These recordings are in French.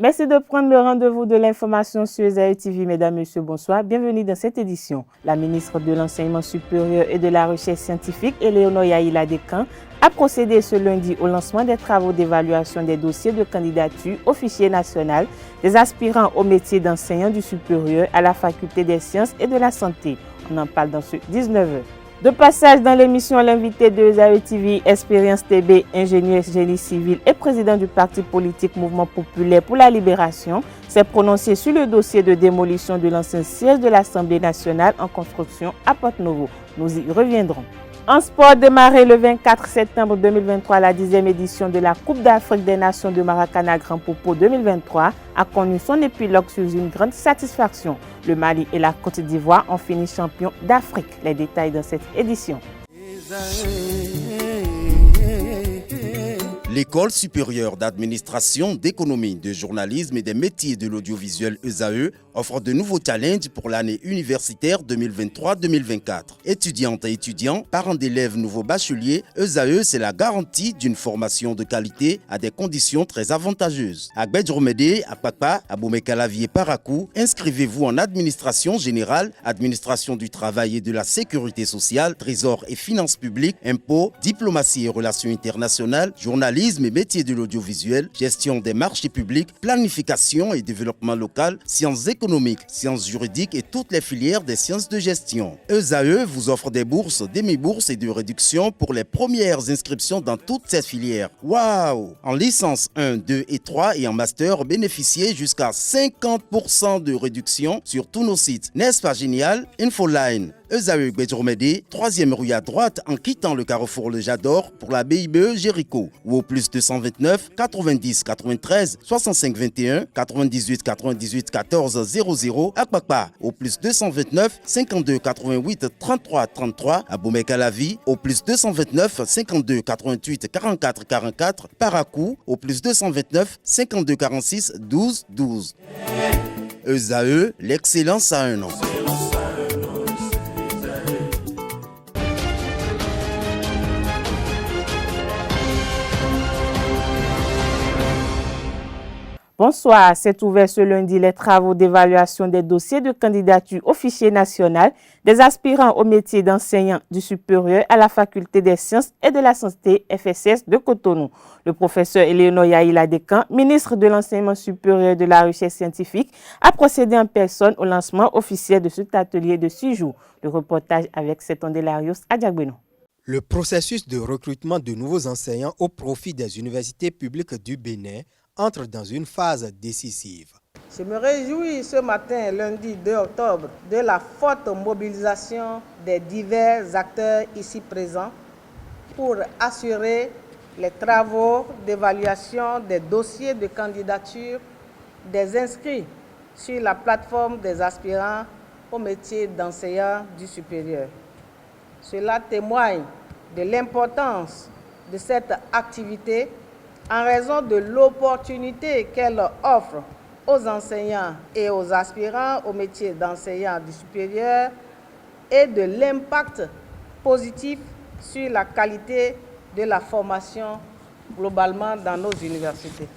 Merci de prendre le rendez-vous de l'information sur ESAE TV. Mesdames, Messieurs, bonsoir. Bienvenue dans cette édition. La ministre de l'Enseignement supérieur et de la Recherche scientifique, Eleonore Yaïla Adekan, a procédé ce lundi au lancement des travaux d'évaluation des dossiers de candidature au fichier national des aspirants au métier d'enseignant du supérieur à la Faculté des sciences et de la santé. On en parle dans ce 19h. De passage dans l'émission, l'invité de ESAE TV, Expérience TB, ingénieur génie civil et président du parti politique Mouvement populaire pour la libération, s'est prononcé sur le dossier de démolition de l'ancien siège de l'Assemblée nationale en construction à Porte-Novo. Nous y reviendrons. En sport, démarré le 24 septembre 2023, la 10e édition de la Coupe d'Afrique des Nations de Maracana Grand Popo 2023 a connu son épilogue sous une grande satisfaction. Le Mali et la Côte d'Ivoire ont fini champions d'Afrique. Les détails dans cette édition. L'École supérieure d'administration, d'économie, de journalisme et des métiers de l'audiovisuel ESAE offre de nouveaux challenges pour l'année universitaire 2023-2024. Étudiantes et étudiants, parents d'élèves nouveaux bacheliers, ESAE, c'est la garantie d'une formation de qualité à des conditions très avantageuses. À Gbedjromede, à Papa, à Boumekalavier, Parakou, inscrivez-vous en administration générale, administration du travail et de la sécurité sociale, trésor et finances publiques, impôts, diplomatie et relations internationales, journalisme et métiers de l'audiovisuel, gestion des marchés publics, planification et développement local, sciences économiques, sciences juridiques et toutes les filières des sciences de gestion. ESAE vous offre des bourses, demi-bourses et de réductions pour les premières inscriptions dans toutes ces filières. Waouh! En licence 1, 2 et 3 et en master, bénéficiez jusqu'à 50% de réduction sur tous nos sites. N'est-ce pas génial? Infoline. ESAE Gbedjromede, 3e rue à droite en quittant le carrefour Le Jador pour la BIBE Jéricho ou au plus 229 90 93 65 21 98 98 14 00 à Kpakpa au plus 229 52 88 33 33 à Boumekalavi au plus 229 52 88 44 44 Parakou au plus 229 52 46 12 12. ESAE, l'excellence à un nom. Bonsoir, c'est ouvert ce lundi les travaux d'évaluation des dossiers de candidature au fichier national des aspirants au métier d'enseignant du supérieur à la Faculté des sciences et de la santé FSS de Cotonou. Le professeur Eleonore Yaïla Adekan, ministre de l'Enseignement supérieur et de la Recherche scientifique, a procédé en personne au lancement officiel de cet atelier de 6 jours. Le reportage avec Setondelarios Adjagbeno. Le processus de recrutement de nouveaux enseignants au profit des universités publiques du Bénin entre dans une phase décisive. Je me réjouis ce matin, lundi 2 octobre, de la forte mobilisation des divers acteurs ici présents pour assurer les travaux d'évaluation des dossiers de candidature des inscrits sur la plateforme des aspirants au métier d'enseignant du supérieur. Cela témoigne de l'importance de cette activité en raison de l'opportunité qu'elle offre aux enseignants et aux aspirants au métier d'enseignant du supérieur et de l'impact positif sur la qualité de la formation globalement dans nos universités.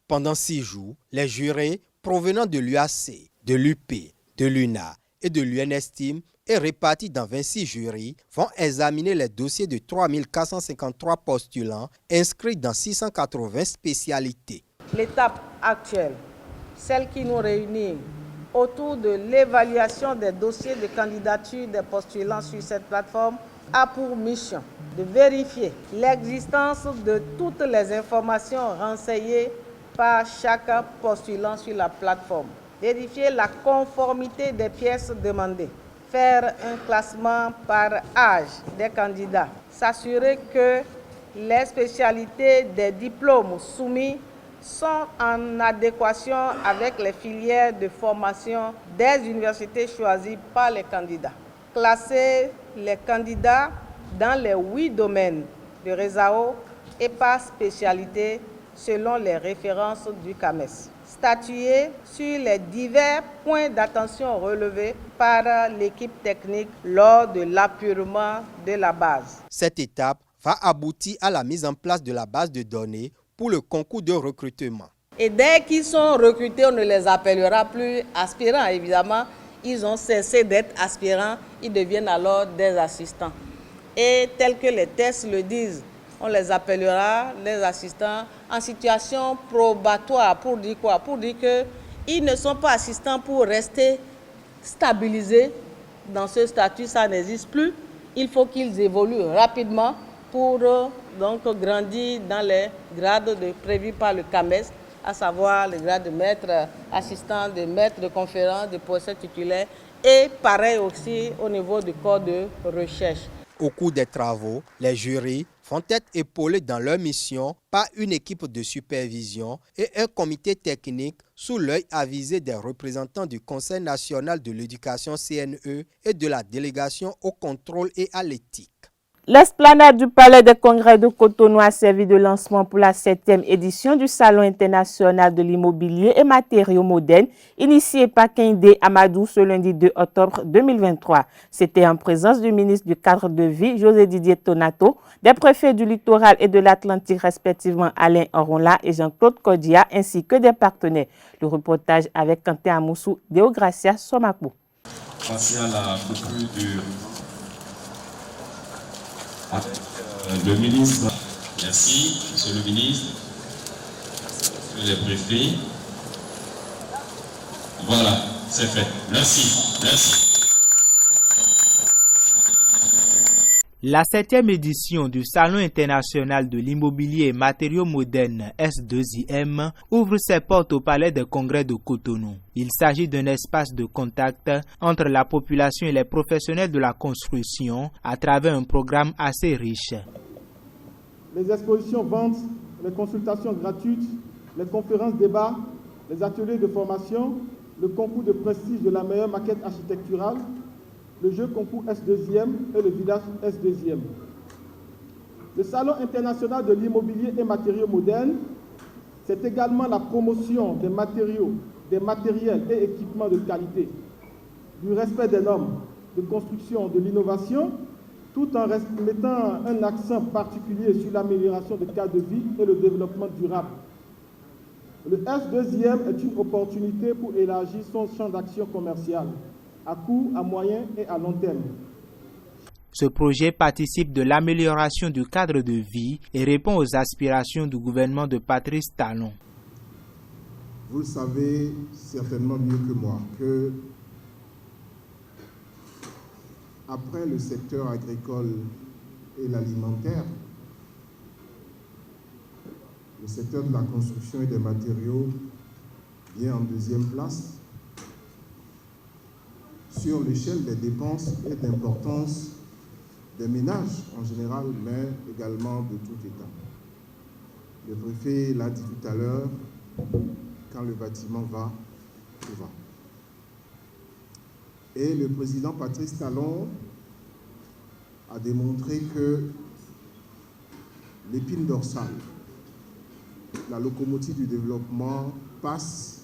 Pendant 6 jours, les jurés provenant de l'UAC, de l'UP, de l'UNA et de l'UNESTIM et répartis dans 26 jurys, vont examiner les dossiers de 3453 postulants inscrits dans 680 spécialités. L'étape actuelle, celle qui nous réunit autour de l'évaluation des dossiers de candidature des postulants sur cette plateforme, a pour mission de vérifier l'existence de toutes les informations renseignées par chaque postulant sur la plateforme, vérifier la conformité des pièces demandées, faire un classement par âge des candidats, s'assurer que les spécialités des diplômes soumis sont en adéquation avec les filières de formation des universités choisies par les candidats. Classer les candidats dans les 8 domaines de RESAO et par spécialité selon les références du CAMES. Statuer sur les divers points d'attention relevés par l'équipe technique lors de l'apurement de la base. Cette étape va aboutir à la mise en place de la base de données pour le concours de recrutement. Et dès qu'ils sont recrutés, on ne les appellera plus aspirants. Évidemment, ils ont cessé d'être aspirants, ils deviennent alors des assistants. Et tel que les tests le disent, on les appellera les assistants en situation probatoire. Pour dire quoi? Pour dire qu'ils ne sont pas assistants pour rester stabilisés dans ce statut, ça n'existe plus. Il faut qu'ils évoluent rapidement pour donc grandir dans les grades prévus par le CAMES, à savoir les grades de maître assistant, de maître de conférence, de professeur titulaire et pareil aussi au niveau du corps de recherche. Au cours des travaux, les jurys font être épaulés dans leur mission par une équipe de supervision et un comité technique sous l'œil avisé des représentants du Conseil national de l'éducation CNE et de la délégation au contrôle et à l'éthique. L'esplanade du Palais des Congrès de Cotonou a servi de lancement pour la 7e édition du Salon international de l'immobilier et matériaux modernes, initié par Kehinde Amadou ce lundi 2 octobre 2023. C'était en présence du ministre du Cadre de Vie, José Didier Tonato, des préfets du littoral et de l'Atlantique, respectivement Alain Oronla et Jean-Claude Kodia, ainsi que des partenaires. Le reportage avec Quentin Amoussou, Deogracia Somakou. Passer à la coupure le ministre. Merci, monsieur le ministre, monsieur le préfet. Voilà, c'est fait. Merci, merci. La 7e édition du Salon international de l'immobilier et matériaux modernes S2IM ouvre ses portes au Palais des Congrès de Cotonou. Il s'agit d'un espace de contact entre la population et les professionnels de la construction à travers un programme assez riche. Les expositions ventes, les consultations gratuites, les conférences débats, les ateliers de formation, le concours de prestige de la meilleure maquette architecturale, le jeu concours S2IM et le village S2IM. Le Salon international de l'immobilier et matériaux modernes, c'est également la promotion des matériaux, des matériels et équipements de qualité, du respect des normes de construction, de l'innovation, tout en mettant un accent particulier sur l'amélioration des cadres de vie et le développement durable. Le S2IM est une opportunité pour élargir son champ d'action commercial à court, à moyen et à long terme. Ce projet participe de l'amélioration du cadre de vie et répond aux aspirations du gouvernement de Patrice Talon. Vous le savez certainement mieux que moi que après le secteur agricole et l'alimentaire, le secteur de la construction et des matériaux vient en deuxième place sur l'échelle des dépenses et d'importance des ménages en général, mais également de tout État. Le préfet l'a dit tout à l'heure, quand le bâtiment va, tout va. Et le président Patrice Talon a démontré que l'épine dorsale, la locomotive du développement, passe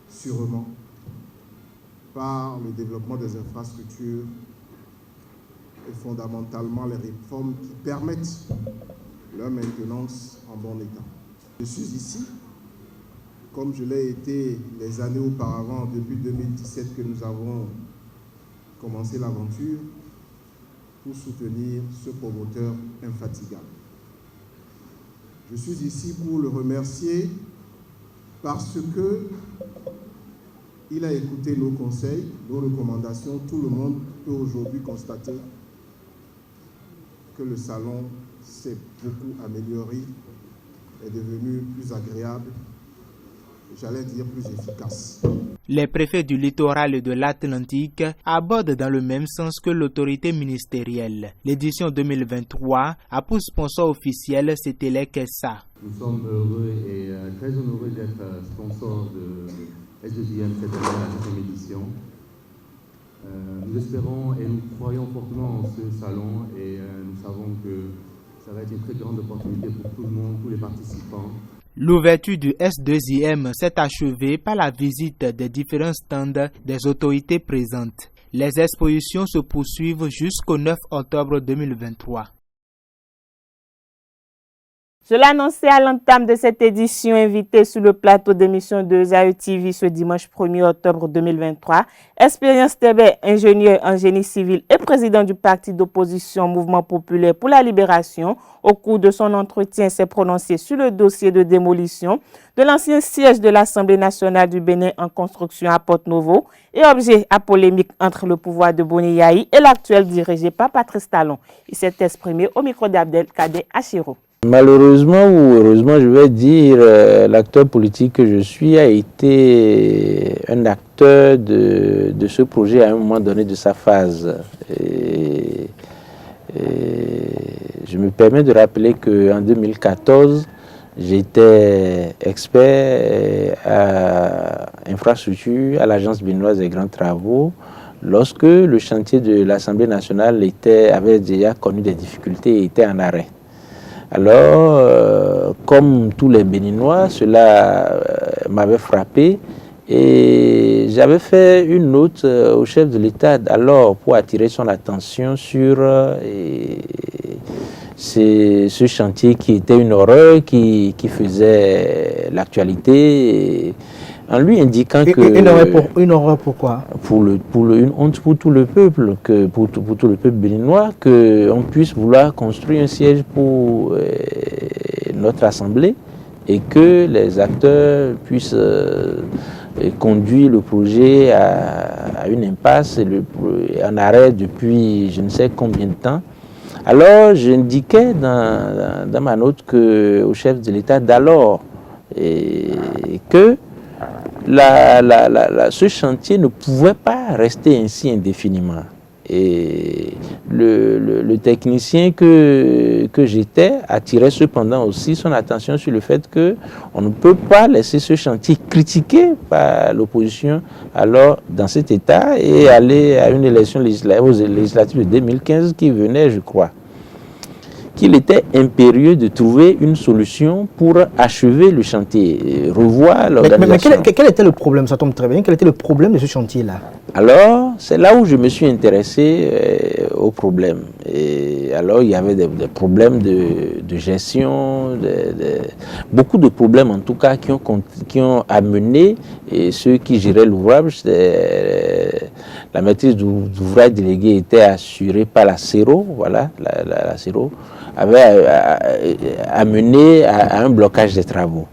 sûrement par le développement des infrastructures et fondamentalement les réformes qui permettent leur maintenance en bon état. Je suis ici, comme je l'ai été les années auparavant, depuis 2017 que nous avons commencé l'aventure, pour soutenir ce promoteur infatigable. Je suis ici pour le remercier parce que il a écouté nos conseils, nos recommandations. Tout le monde peut aujourd'hui constater que le salon s'est beaucoup amélioré, est devenu plus agréable, j'allais dire plus efficace. Les préfets du littoral et de l'Atlantique abordent dans le même sens que l'autorité ministérielle. L'édition 2023 a pour sponsor officiel Setele Kessa. Nous sommes heureux et très honorés d'être sponsor de S2IM cette année, la 7e édition. Nous espérons et nous croyons fortement en ce salon et nous savons que ça va être une très grande opportunité pour tout le monde, tous les participants. L'ouverture du S2IM s'est achevée par la visite des différents stands des autorités présentes. Les expositions se poursuivent jusqu'au 9 octobre 2023. Je l'annonçais à l'entame de cette édition, invité sur le plateau d'émission de ESAE TV ce dimanche 1er octobre 2023. Expérience Tébé, ingénieur en génie civil et président du parti d'opposition Mouvement populaire pour la libération, au cours de son entretien, s'est prononcé sur le dossier de démolition de l'ancien siège de l'Assemblée nationale du Bénin en construction à Porte-Novo et objet à polémique entre le pouvoir de Boni Yayi et l'actuel dirigé par Patrice Talon. Il s'est exprimé au micro d'Abdelkader Achiro. Malheureusement ou heureusement, je vais dire, l'acteur politique que je suis a été un acteur de ce projet à un moment donné de sa phase. Et je me permets de rappeler qu'en 2014, j'étais expert à infrastructure à l'Agence béninoise des grands travaux lorsque le chantier de l'Assemblée nationale avait déjà connu des difficultés et était en arrêt. Alors, comme tous les Béninois, cela m'avait frappé et j'avais fait une note au chef de l'État alors pour attirer son attention sur ce chantier qui était une horreur, qui faisait l'actualité, en lui indiquant que... Une horreur pourquoi? Une honte pour tout le peuple, pour tout le peuple béninois, qu'on puisse vouloir construire un siège pour notre assemblée et que les acteurs puissent conduire le projet à une impasse et en arrêt depuis je ne sais combien de temps. Alors j'indiquais dans ma note au chef de l'État d'alors que ce chantier ne pouvait pas rester ainsi indéfiniment. Et le technicien que j'étais attirait cependant aussi son attention sur le fait qu'on ne peut pas laisser ce chantier critiqué par l'opposition alors dans cet état et aller à une élection législative de 2015 qui venait, je crois. Qu'il était impérieux de trouver une solution pour achever le chantier, revoir l'organisation. Mais quel était le problème? Ça tombe très bien. Quel était le problème de ce chantier-là? Alors, c'est là où je me suis intéressé au problème. Et alors, il y avait des problèmes de gestion, beaucoup de problèmes en tout cas qui ont amené ceux qui géraient l'ouvrage. La maîtrise d'ouvrage déléguée était assurée par la CERO, voilà, la CERO, avait amené à un blocage des travaux.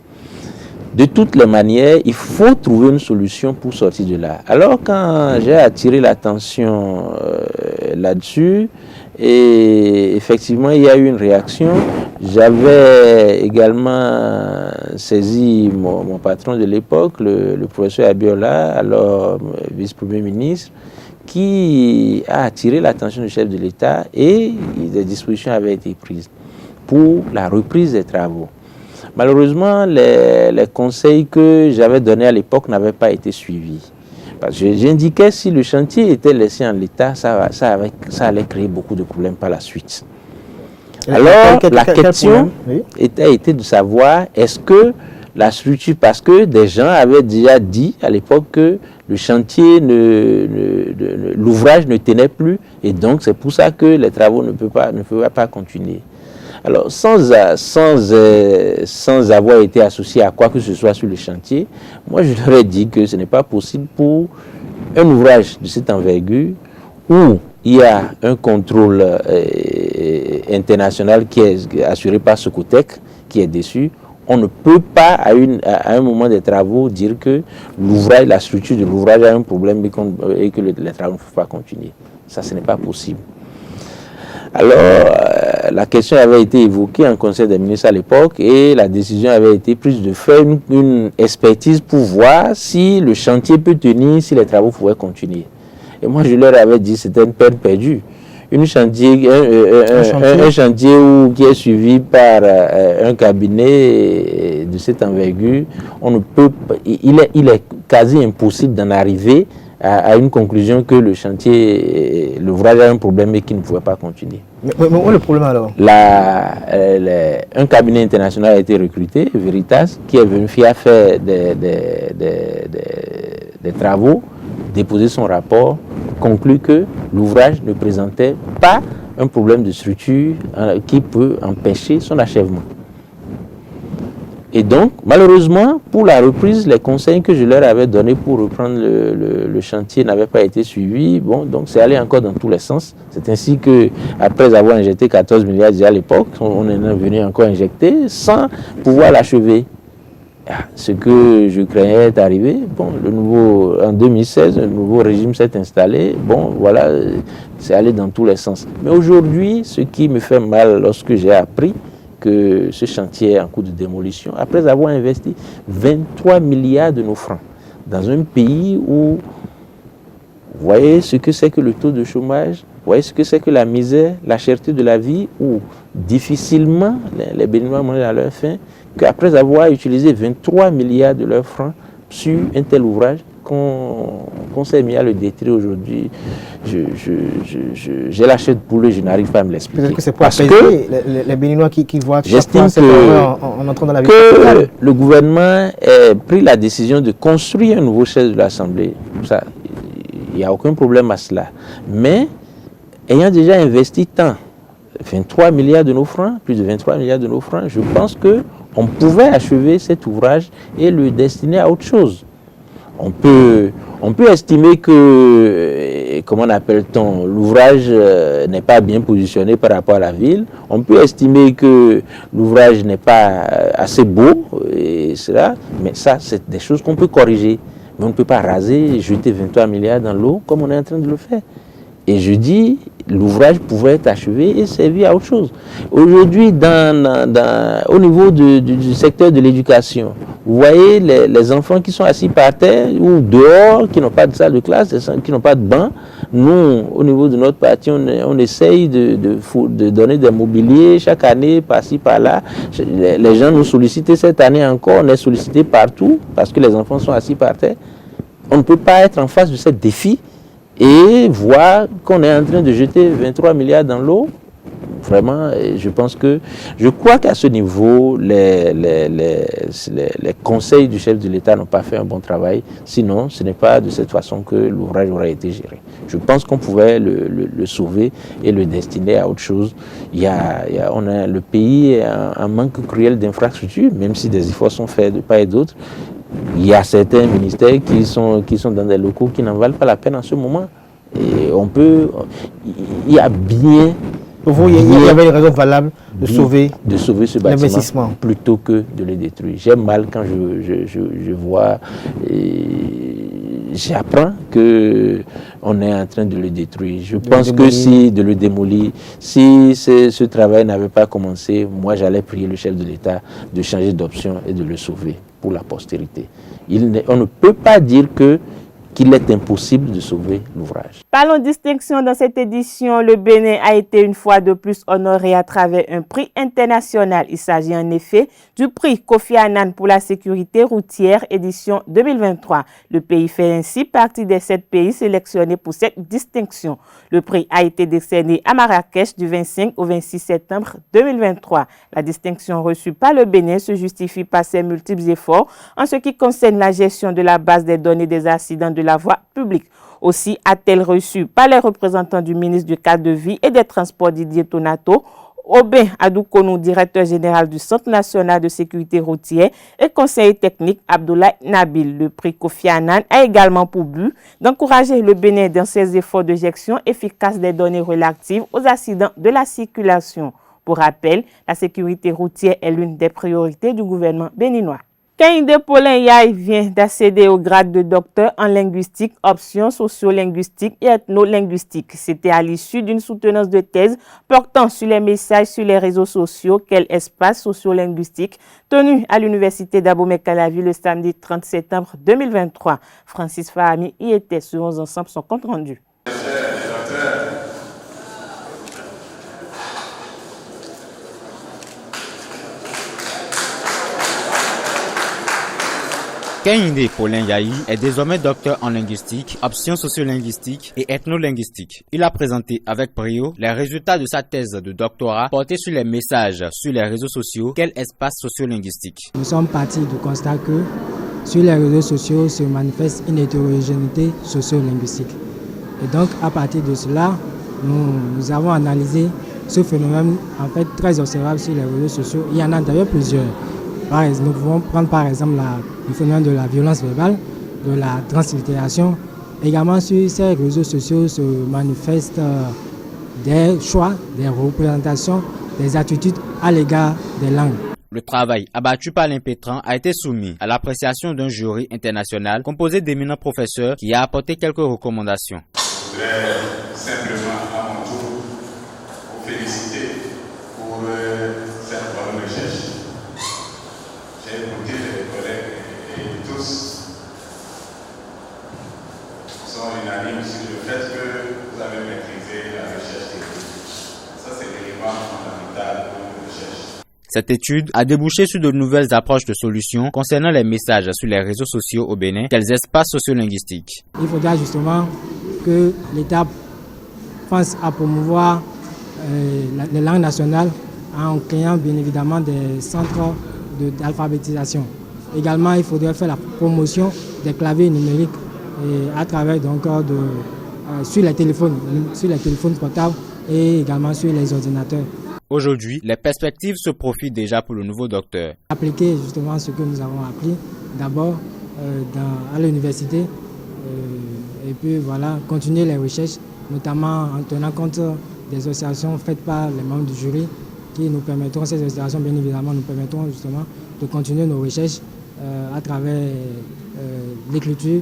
De toutes les manières, il faut trouver une solution pour sortir de là. Alors quand j'ai attiré l'attention là-dessus, et effectivement il y a eu une réaction, j'avais également saisi mon patron de l'époque, le professeur Abiola, alors vice-premier ministre, qui a attiré l'attention du chef de l'État et des dispositions avaient été prises pour la reprise des travaux. Malheureusement, les conseils que j'avais donnés à l'époque n'avaient pas été suivis. Parce que j'indiquais si le chantier était laissé en l'état, ça allait créer beaucoup de problèmes par la suite. Alors, la question était de savoir est-ce que la structure, parce que des gens avaient déjà dit à l'époque que le chantier, l'ouvrage ne tenait plus, et donc c'est pour ça que les travaux ne pouvaient pas continuer. Alors, sans avoir été associé à quoi que ce soit sur le chantier, moi je leur ai dit que ce n'est pas possible pour un ouvrage de cette envergure où il y a un contrôle international qui est assuré par Socotec, qui est dessus. On ne peut pas, à un moment des travaux, dire que l'ouvrage, la structure de l'ouvrage a un problème et que les travaux ne peuvent pas continuer. Ça, ce n'est pas possible. Alors, la question avait été évoquée en conseil des ministres à l'époque et la décision avait été prise de faire une expertise pour voir si le chantier peut tenir, si les travaux pouvaient continuer. Et moi, je leur avais dit que c'était une peine perdue. Un chantier qui est suivi par un cabinet de cette envergure, on ne peut pas, il est quasi impossible d'en arriver à une conclusion que le chantier, l'ouvrage a un problème et qu'il ne pouvait pas continuer. Mais où est le problème alors? Un cabinet international a été recruté, Veritas, qui est venu faire des travaux, déposer son rapport, conclut que l'ouvrage ne présentait pas un problème de structure qui peut empêcher son achèvement. Et donc, malheureusement, pour la reprise, les conseils que je leur avais donnés pour reprendre le chantier n'avaient pas été suivis. Bon, donc c'est allé encore dans tous les sens. C'est ainsi que, après avoir injecté 14 milliards déjà à l'époque, on est venu encore injecter sans pouvoir l'achever. Ce que je craignais est arrivé. Bon, en 2016, le nouveau régime s'est installé. Bon, voilà, c'est allé dans tous les sens. Mais aujourd'hui, ce qui me fait mal lorsque j'ai appris que ce chantier est en cours de démolition, après avoir investi 23 milliards de nos francs dans un pays où, vous voyez ce que c'est que le taux de chômage, vous voyez ce que c'est que la misère, la cherté de la vie, où difficilement les Béninois mangent à leur faim, qu'après avoir utilisé 23 milliards de leurs francs sur un tel ouvrage, qu'on s'est mis à le détruire aujourd'hui, j'ai la chair de poule, je n'arrive pas à me l'expliquer. Peut-être que c'est pour apaiser les Béninois qui voient j'estime en entrant dans la vie que le gouvernement ait pris la décision de construire un nouveau chef de l'Assemblée. Ça, il n'y a aucun problème à cela. Mais, ayant déjà investi tant, 23 milliards de nos francs, plus de 23 milliards de nos francs, je pense qu'on pouvait achever cet ouvrage et le destiner à autre chose. On peut estimer que, comment appelle-t-on, l'ouvrage n'est pas bien positionné par rapport à la ville. On peut estimer que l'ouvrage n'est pas assez beau, et cela, mais ça, c'est des choses qu'on peut corriger. Mais on ne peut pas raser et jeter 23 milliards dans l'eau comme on est en train de le faire. Et je dis, l'ouvrage pouvait être achevé et servir à autre chose. Aujourd'hui, au niveau du secteur de l'éducation, vous voyez les enfants qui sont assis par terre ou dehors, qui n'ont pas de salle de classe, qui n'ont pas de banc. Nous, au niveau de notre parti, on essaye de donner des mobiliers chaque année, par-ci, par-là. Les gens nous sollicitent cette année encore, on est sollicité partout parce que les enfants sont assis par terre. On ne peut pas être en face de ce défi et voir qu'on est en train de jeter 23 milliards dans l'eau. Vraiment, je crois qu'à ce niveau, les conseils du chef de l'État n'ont pas fait un bon travail. Sinon, ce n'est pas de cette façon que l'ouvrage aurait été géré. Je pense qu'on pouvait le sauver et le destiner à autre chose. Le pays est en manque cruel d'infrastructures, même si des efforts sont faits de part et d'autre. Il y a certains ministères qui sont dans des locaux qui n'en valent pas la peine en ce moment. Et il y a bien... Pour vous, il y avait une raison valable de sauver ce bâtiment plutôt que de le détruire. J'ai mal quand je vois, j'apprends qu'on est en train de le détruire. Je pense que de le démolir, si ce travail n'avait pas commencé, moi j'allais prier le chef de l'État de changer d'option et de le sauver pour la postérité. On ne peut pas dire qu'il est impossible de sauver l'ouvrage. Parlons distinction dans cette édition. Le Bénin a été une fois de plus honoré à travers un prix international. Il s'agit en effet du prix Kofi Annan pour la sécurité routière édition 2023. Le pays fait ainsi partie des 7 pays sélectionnés pour cette distinction. Le prix a été décerné à Marrakech du 25 au 26 septembre 2023. La distinction reçue par le Bénin se justifie par ses multiples efforts en ce qui concerne la gestion de la base des données des accidents de la voie publique. Aussi a-t-elle reçu par les représentants du ministre du cadre de vie et des transports Didier Tonato, Aubin Adoukonou, directeur général du Centre national de sécurité routière, et conseiller technique Abdoulaye Nabil. Le prix Kofi Annan a également pour but d'encourager le Bénin dans ses efforts de gestion efficace des données relatives aux accidents de la circulation. Pour rappel, la sécurité routière est l'une des priorités du gouvernement béninois. Kehinde Paulin Yaye vient d'accéder au grade de docteur en linguistique, options sociolinguistiques et ethnolinguistiques. C'était à l'issue d'une soutenance de thèse portant sur les messages sur les réseaux sociaux, quel espace sociolinguistique, tenue à l'université d'Abomey-Calavi le samedi 30 septembre 2023. Francis Fahami y était. Suivons ensemble son compte rendu. Kehinde Paulin Yaye est désormais docteur en linguistique, options sociolinguistiques et ethnolinguistiques. Il a présenté avec brio les résultats de sa thèse de doctorat portée sur les messages sur les réseaux sociaux, quel espace sociolinguistique. Nous sommes partis du constat que sur les réseaux sociaux se manifeste une hétérogénéité sociolinguistique. Et donc à partir de cela, nous avons analysé ce phénomène en fait très observable sur les réseaux sociaux. Il y en a d'ailleurs plusieurs. Nous pouvons prendre par exemple le phénomène de la violence verbale, de la translittération. Également sur ces réseaux sociaux se manifestent des choix, des représentations, des attitudes à l'égard des langues. Le travail abattu par l'impétrant a été soumis à l'appréciation d'un jury international composé d'éminents professeurs qui a apporté quelques recommandations. Je voudrais simplement à mon tour vous féliciter pour cette bonne recherche. J'ai écouté les collègues et tous sont unanimes sur le fait que vous avez maîtrisé la recherche technique. Ça, c'est l'élément fondamental pour une recherche. Cette étude a débouché sur de nouvelles approches de solutions concernant les messages sur les réseaux sociaux au Bénin, quels espaces sociolinguistiques. Il faudra justement que l'État pense à promouvoir les langues nationales en créant bien évidemment des centres d'alphabétisation. Également, il faudrait faire la promotion des claviers numériques à travers donc sur les téléphones portables et également sur les ordinateurs. Aujourd'hui, les perspectives se profitent déjà pour le nouveau docteur. Appliquer justement ce que nous avons appris d'abord à l'université et puis voilà, continuer les recherches, notamment en tenant compte des associations faites par les membres du jury qui nous permettront, ces associations bien évidemment nous permettront justement de continuer nos recherches à travers l'écriture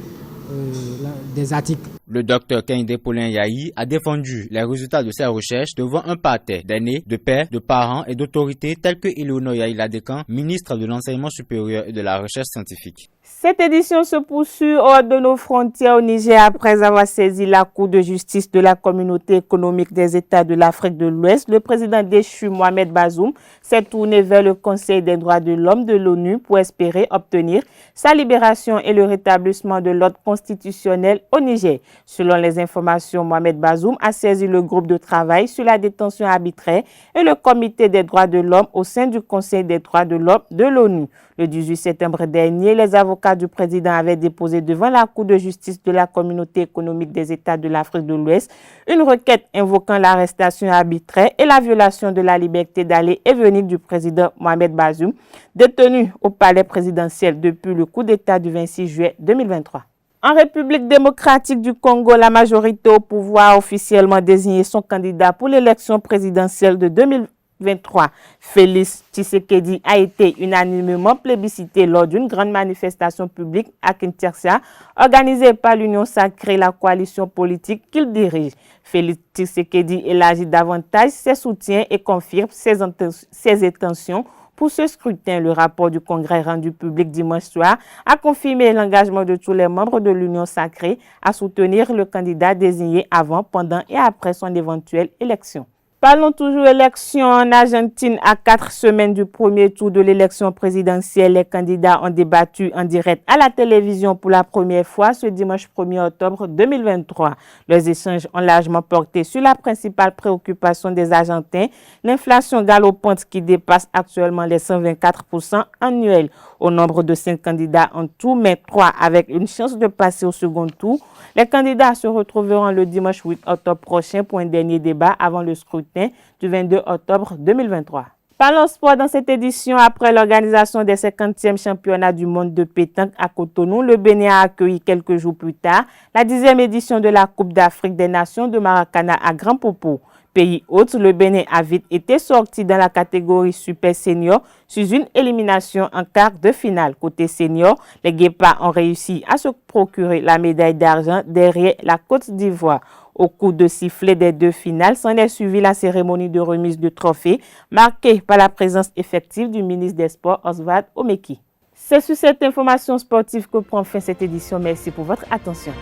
des articles. Le docteur Kehinde Paulin Yahi a défendu les résultats de ses recherches devant un parterre d'aînés, de pères, de parents et d'autorités tels que Eleonore Yahi Ladekan, ministre de l'Enseignement supérieur et de la Recherche scientifique. Cette édition se poursuit hors de nos frontières au Niger après avoir saisi la Cour de justice de la Communauté économique des États de l'Afrique de l'Ouest. Le président déchu Mohamed Bazoum s'est tourné vers le Conseil des droits de l'homme de l'ONU pour espérer obtenir sa libération et le rétablissement de l'ordre constitutionnel au Niger. Selon les informations, Mohamed Bazoum a saisi le groupe de travail sur la détention arbitraire et le Comité des droits de l'homme au sein du Conseil des droits de l'homme de l'ONU. Le 18 septembre dernier, les avocats du président avaient déposé devant la Cour de justice de la Communauté économique des États de l'Afrique de l'Ouest une requête invoquant l'arrestation arbitraire et la violation de la liberté d'aller et venir du président Mohamed Bazoum, détenu au palais présidentiel depuis le coup d'État du 26 juillet 2023. En République démocratique du Congo, la majorité au pouvoir a officiellement désigné son candidat pour l'élection présidentielle de 2023. Félix Tshisekedi a été unanimement plébiscité lors d'une grande manifestation publique à Kinshasa, organisée par l'Union sacrée, la coalition politique qu'il dirige. Félix Tshisekedi élargit davantage ses soutiens et confirme ses intentions pour ce scrutin. Le rapport du Congrès rendu public dimanche soir a confirmé l'engagement de tous les membres de l'Union sacrée à soutenir le candidat désigné avant, pendant et après son éventuelle élection. Parlons toujours élection en Argentine. À 4 semaines du premier tour de l'élection présidentielle, les candidats ont débattu en direct à la télévision pour la première fois ce dimanche 1er octobre 2023. Leurs échanges ont largement porté sur la principale préoccupation des Argentins, l'inflation galopante qui dépasse actuellement les 124% annuels. Au nombre de 5 candidats en tout, mais 3 avec une chance de passer au second tour. Les candidats se retrouveront le dimanche 8 octobre prochain pour un dernier débat avant le scrutin du 22 octobre 2023. Parlons sport dans cette édition. Après l'organisation des 50e championnats du monde de pétanque à Cotonou, le Bénin a accueilli quelques jours plus tard la 10e édition de la Coupe d'Afrique des Nations de Maracana à Grand Popo. Pays hôte, le Bénin a vite été sorti dans la catégorie Super Senior sur une élimination en quart de finale. Côté senior, les Guépards ont réussi à se procurer la médaille d'argent derrière la Côte d'Ivoire. Au coup de sifflet des 2 finales, s'en est suivi la cérémonie de remise de trophée marquée par la présence effective du ministre des Sports Oswald Omeki. C'est sur cette information sportive que prend fin cette édition. Merci pour votre attention.